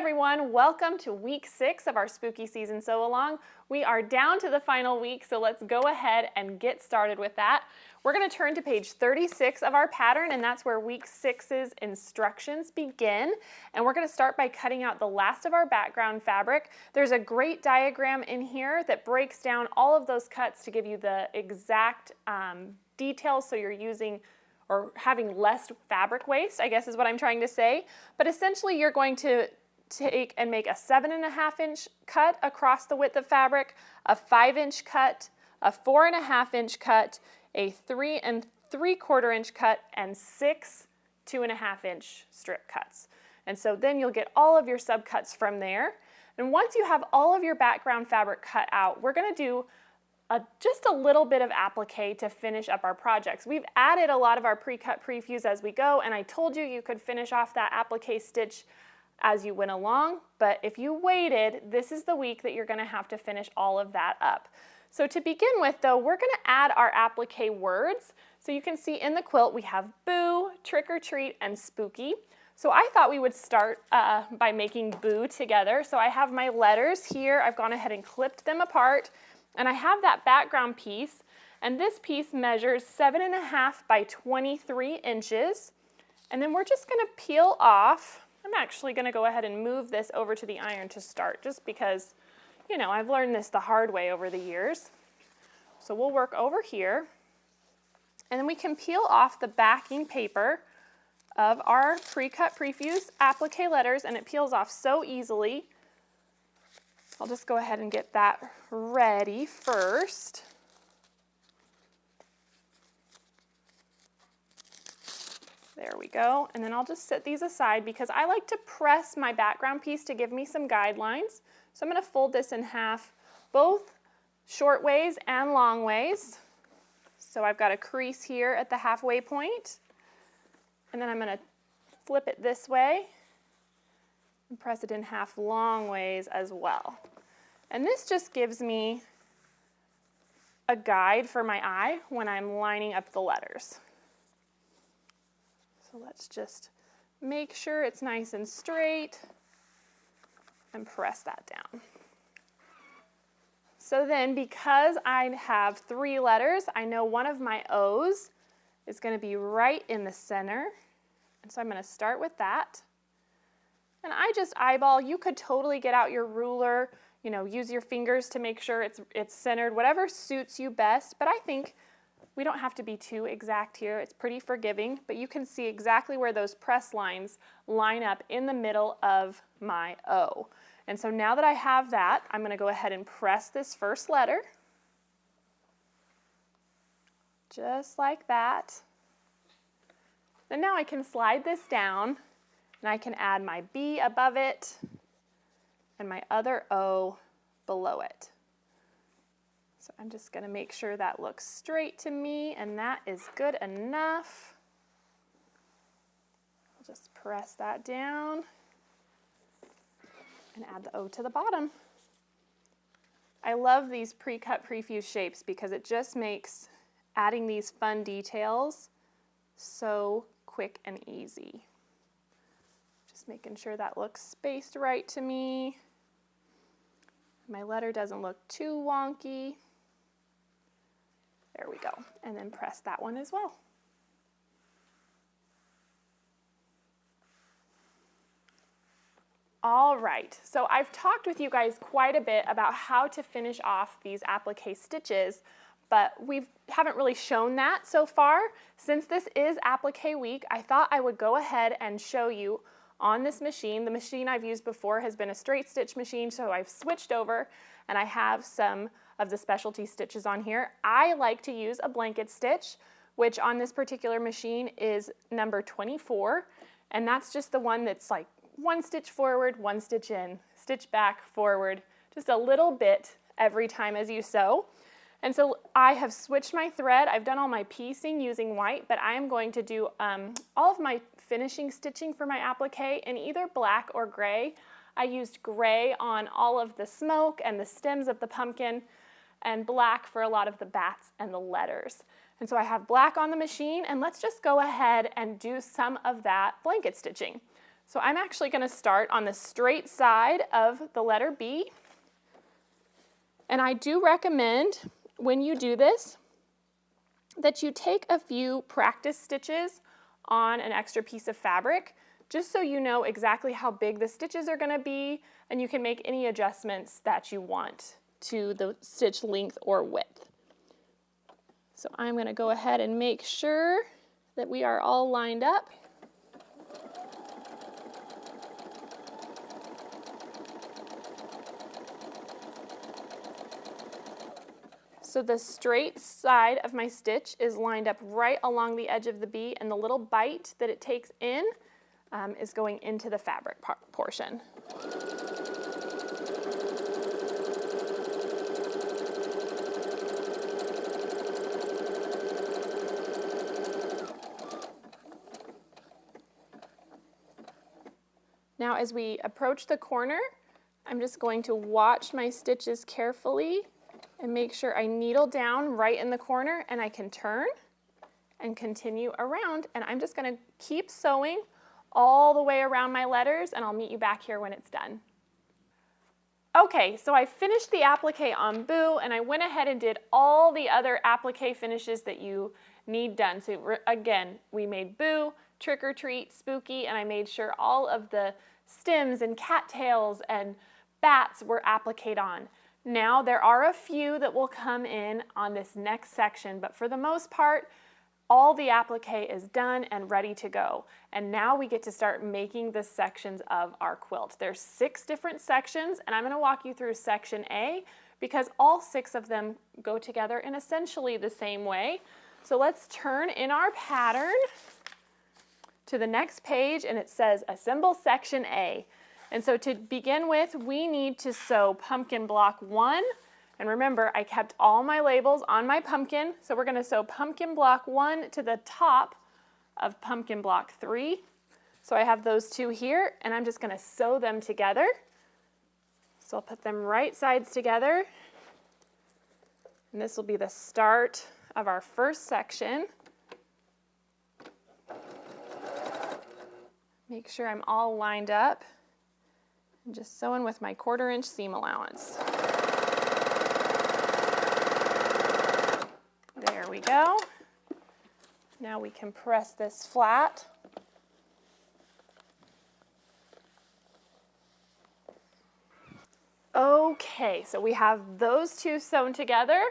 everyone, welcome to week 6 of our spooky season sew along. We are down to the final week, so let's go ahead and get started with that. We're going to turn to page 36 of our pattern, and that's where week 6's instructions begin. And we're going to start by cutting out the last of our background fabric. There's a great diagram in here that breaks down all of those cuts to give you the exact details, so you're using or having less fabric waste, I guess is what I'm trying to say. But essentially you're going to take and make a 7.5-inch cut across the width of fabric, a 5-inch cut, a 4.5-inch cut, a 3 3/4-inch cut, and 6 2.5-inch strip cuts. And so then you'll get all of your subcuts from there. And once you have all of your background fabric cut out, we're going to do just a little bit of applique to finish up our projects. We've added a lot of our pre-cut previews as we go, and I told you you could finish off that applique stitch as you went along, but if you waited, this is the week that you're going to have to finish all of that up. So to begin with though, we're going to add our applique words. So you can see in the quilt we have boo, trick or treat, and spooky. So I thought we would start by making boo together. So I have my letters here, I've gone ahead and clipped them apart, and I have that background piece, and this piece measures 7.5 by 23 inches. And then we're just going to peel off. I'm actually going to go ahead and move this over to the iron to start, just because, you know, I've learned this the hard way over the years. So we'll work over here, and then we can peel off the backing paper of our pre-cut prefuse applique letters, and it peels off so easily. I'll just go ahead and get that ready first. There we go, and then I'll just set these aside because I like to press my background piece to give me some guidelines. So I'm going to fold this in half, both short ways and long ways. So I've got a crease here at the halfway point, and then I'm going to flip it this way and press it in half long ways as well. And this just gives me a guide for my eye when I'm lining up the letters. So let's just make sure it's nice and straight and press that down. So then, because I have 3 letters, I know one of my O's is going to be right in the center. And so I'm going to start with that. And I just eyeball. You could totally get out your ruler, you know, use your fingers to make sure it's centered, whatever suits you best. But I think we don't have to be too exact here. It's pretty forgiving, but you can see exactly where those press lines line up in the middle of my O. And so now that I have that, I'm going to go ahead and press this first letter. Just like that. And now I can slide this down, and I can add my B above it and my other O below it. So I'm just going to make sure that looks straight to me, and that is good enough. I'll just press that down and add the O to the bottom. I love these pre-cut prefuse shapes because it just makes adding these fun details so quick and easy. Just making sure that looks spaced right to me. My letter doesn't look too wonky. There we go. And then press that one as well. All right, so I've talked with you guys quite a bit about how to finish off these applique stitches, but we haven't really shown that so far. Since this is applique week, I thought I would go ahead and show you on this machine. The machine I've used before has been a straight stitch machine, so I've switched over and I have some of the specialty stitches on here. I like to use a blanket stitch, which on this particular machine is number 24, and that's just the one that's like 1 stitch forward, 1 stitch in, stitch back, forward, just a little bit every time as you sew. And so I have switched my thread. I've done all my piecing using white, but I am going to do all of my finishing stitching for my applique in either black or gray. I used gray on all of the smoke and the stems of the pumpkin, and black for a lot of the bats and the letters. And so I have black on the machine, and let's just go ahead and do some of that blanket stitching. So I'm actually going to start on the straight side of the letter B. And I do recommend when you do this that you take a few practice stitches on an extra piece of fabric, just so you know exactly how big the stitches are going to be, and you can make any adjustments that you want to the stitch length or width. So I'm going to go ahead and make sure that we are all lined up. So the straight side of my stitch is lined up right along the edge of the B, and the little bite that it takes in is going into the fabric portion. Now as we approach the corner, I'm just going to watch my stitches carefully and make sure I needle down right in the corner, and I can turn and continue around, and I'm just going to keep sewing all the way around my letters, and I'll meet you back here when it's done. Okay, so I finished the applique on Boo, and I went ahead and did all the other applique finishes that you need done. So again, we made Boo, Trick or Treat, Spooky, and I made sure all of the stems and cattails and bats were appliqued on. Now there are a few that will come in on this next section, but for the most part, all the applique is done and ready to go. And now we get to start making the sections of our quilt. There's 6 different sections, and I'm going to walk you through section A because all 6 of them go together in essentially the same way. So let's turn in our pattern to the next page, and it says Assemble Section A. And so to begin with, we need to sew pumpkin block 1. And remember, I kept all my labels on my pumpkin, so we're going to sew pumpkin block 1 to the top of pumpkin block 3. So I have those 2 here, and I'm just going to sew them together. So I'll put them right sides together. And this will be the start of our first section. Make sure I'm all lined up. I'm just sewing with my 1/4 inch seam allowance. There we go. Now we can press this flat. Okay, so we have those 2 sewn together,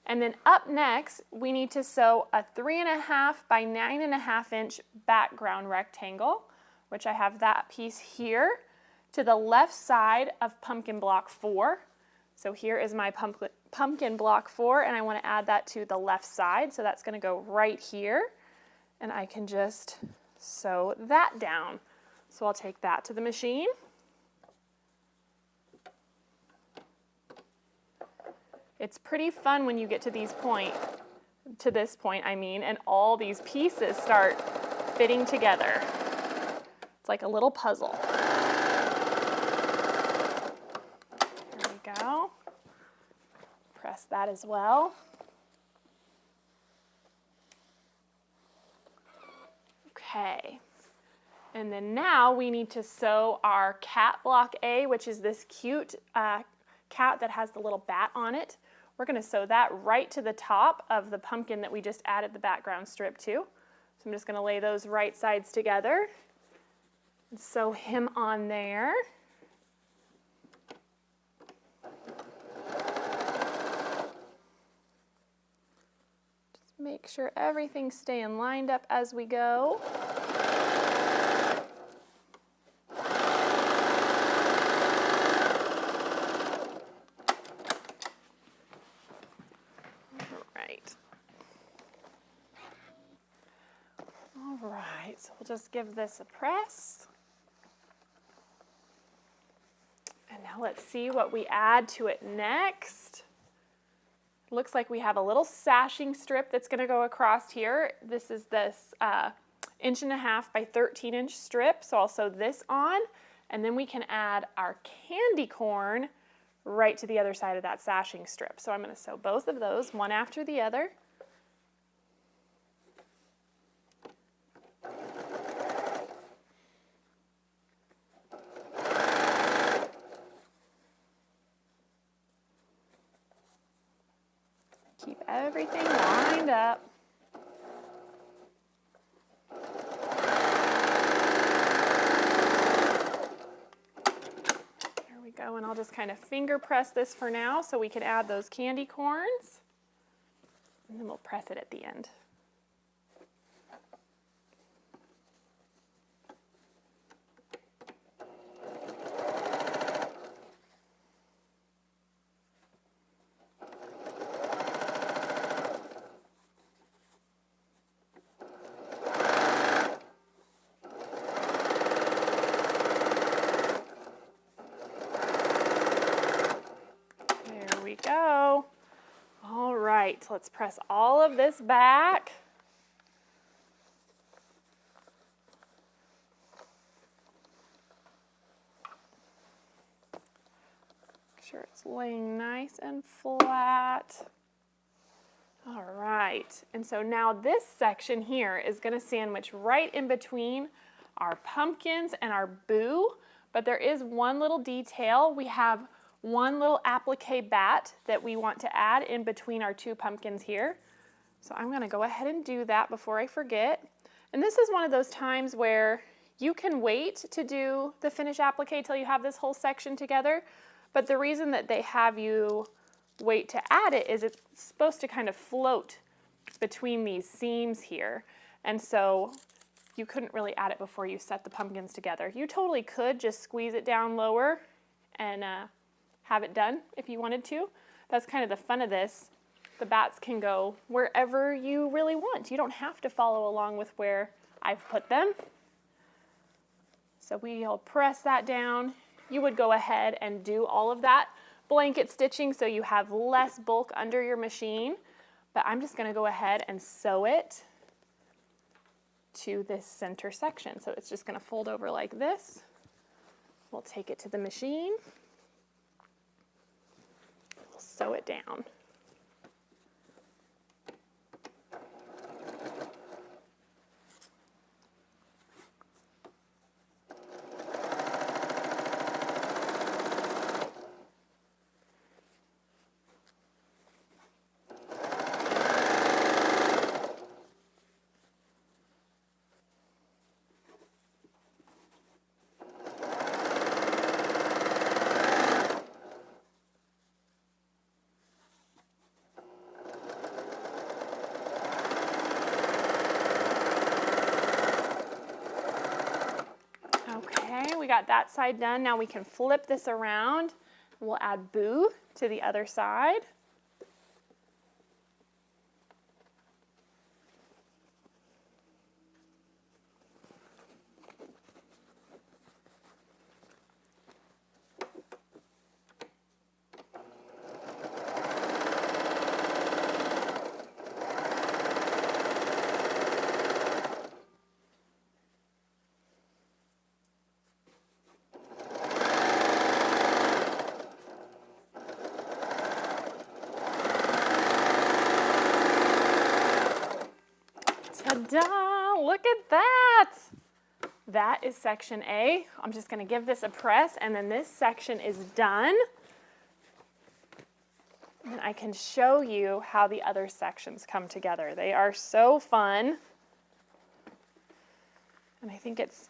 and then up next we need to sew a 3.5 by 9.5 inch background rectangle, which I have that piece here, to the left side of pumpkin block 4. So here is my pumpkin block 4, and I want to add that to the left side, so that's going to go right here, and I can just sew that down. So I'll take that to the machine. It's pretty fun when you get to this point, and all these pieces start fitting together. It's like a little puzzle. There we go. Press that as well. Okay. And then now we need to sew our cat block A, which is this cute cat that has the little bat on it. We're going to sew that right to the top of the pumpkin that we just added the background strip to. So I'm just going to lay those right sides together and sew him on there. Just make sure everything's staying lined up as we go. Alright, so we'll just give this a press. And now let's see what we add to it next. Looks like we have a little sashing strip that's going to go across here. This is this 1.5 by 13 inch strip, so I'll sew this on, and then we can add our candy corn right to the other side of that sashing strip. So I'm going to sew both of those, one after the other. Keep everything lined up. There we go, and I'll just kind of finger press this for now so we can add those candy corns. And then we'll press it at the end. Go. All right, let's press all of this back. Make sure it's laying nice and flat. All right, and so now this section here is going to sandwich right in between our pumpkins and our boo, but there is one little detail. We have one little applique bat that we want to add in between our two pumpkins here. So I'm going to go ahead and do that before I forget. And this is one of those times where you can wait to do the finish applique till you have this whole section together. But the reason that they have you wait to add it is it's supposed to kind of float between these seams here. And so you couldn't really add it before you set the pumpkins together. You totally could just squeeze it down lower and have it done if you wanted to. That's kind of the fun of this. The bats can go wherever you really want. You don't have to follow along with where I've put them. So we'll press that down. You would go ahead and do all of that blanket stitching so you have less bulk under your machine. But I'm just going to go ahead and sew it to this center section. So it's just going to fold over like this. We'll take it to the machine. Sew it down. We got that side done. Now we can flip this around. We'll add boo to the other side. Ta-da! Look at that! That is section A. I'm just going to give this a press, and then this section is done. And I can show you how the other sections come together. They are so fun. And I think it's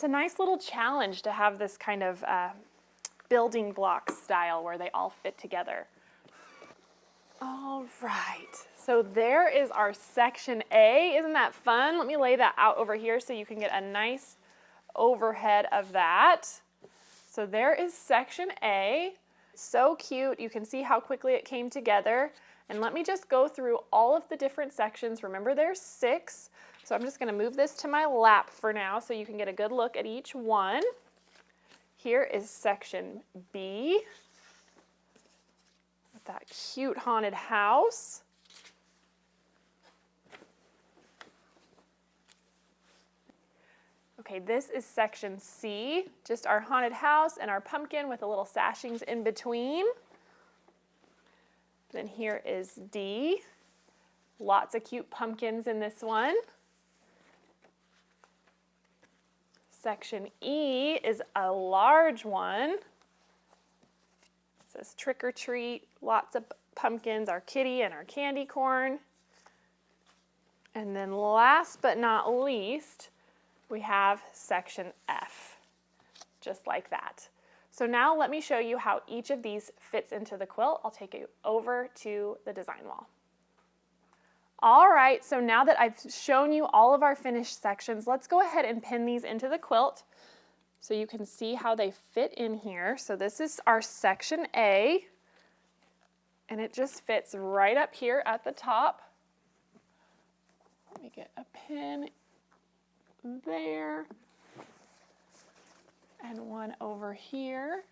a nice little challenge to have this kind of building block style where they all fit together. All right, so there is our section A. Isn't that fun? Let me lay that out over here so you can get a nice overhead of that. So there is section A. It's so cute. You can see how quickly it came together. And let me just go through all of the different sections. Remember, there's 6. So I'm just going to move this to my lap for now so you can get a good look at each one. Here is section B. That cute haunted house. Okay, this is section C, just our haunted house and our pumpkin with a little sashings in between. Then here is D. Lots of cute pumpkins in this one. Section E is a large one. It's says trick or treat, lots of pumpkins, our kitty and our candy corn. And then last but not least, we have section F, just like that. So now let me show you how each of these fits into the quilt. I'll take you over to the design wall. All right, so now that I've shown you all of our finished sections, let's go ahead and pin these into the quilt so you can see how they fit in here. So this is our section A, and it just fits right up here at the top. Let me get a pin there and one over here.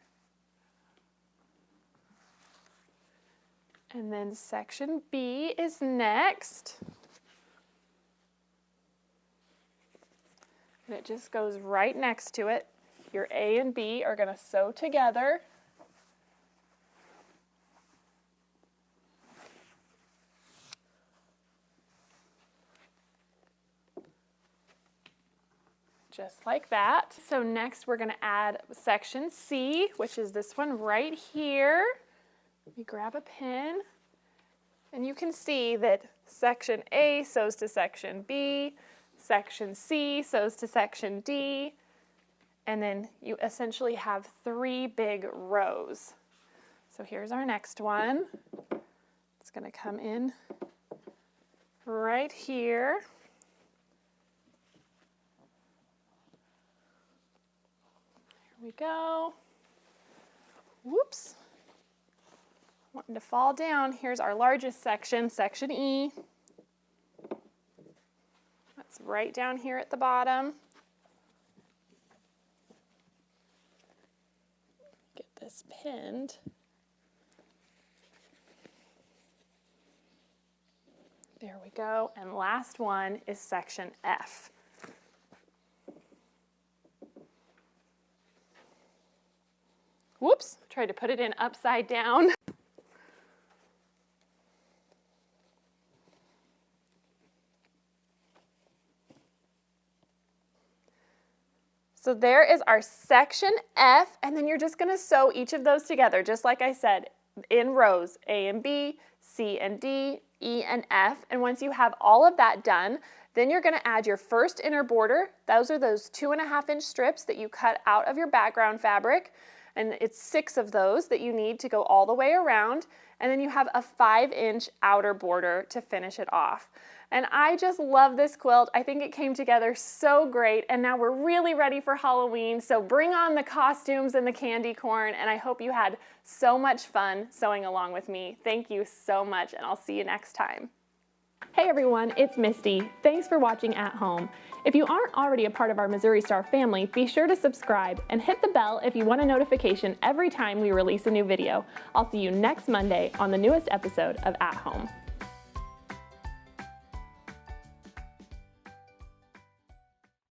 And then section B is next. And it just goes right next to it. Your A and B are going to sew together. Just like that. So next we're going to add section C, which is this one right here. Let me grab a pin. And you can see that section A sews to section B, section C sews to section D, and then you essentially have 3 big rows. So here's our next one. It's going to come in right here. Here we go. Whoops. Wanting to fall down. Here's our largest section, section E. That's right down here at the bottom. Get this pinned. There we go. And last one is section F. Whoops, tried to put it in upside down. So there is our section F, and then you're just going to sew each of those together, just like I said, in rows, A and B, C and D, E and F. And once you have all of that done, then you're going to add your first inner border. Those are those 2.5-inch strips that you cut out of your background fabric. And it's 6 of those that you need to go all the way around. And then you have a 5-inch outer border to finish it off. And I just love this quilt. I think it came together so great. And now we're really ready for Halloween. So bring on the costumes and the candy corn. And I hope you had so much fun sewing along with me. Thank you so much, and I'll see you next time. Hey everyone, it's Misty. Thanks for watching at home. If you aren't already a part of our Missouri Star family, be sure to subscribe and hit the bell if you want a notification every time we release a new video. I'll see you next Monday on the newest episode of At Home.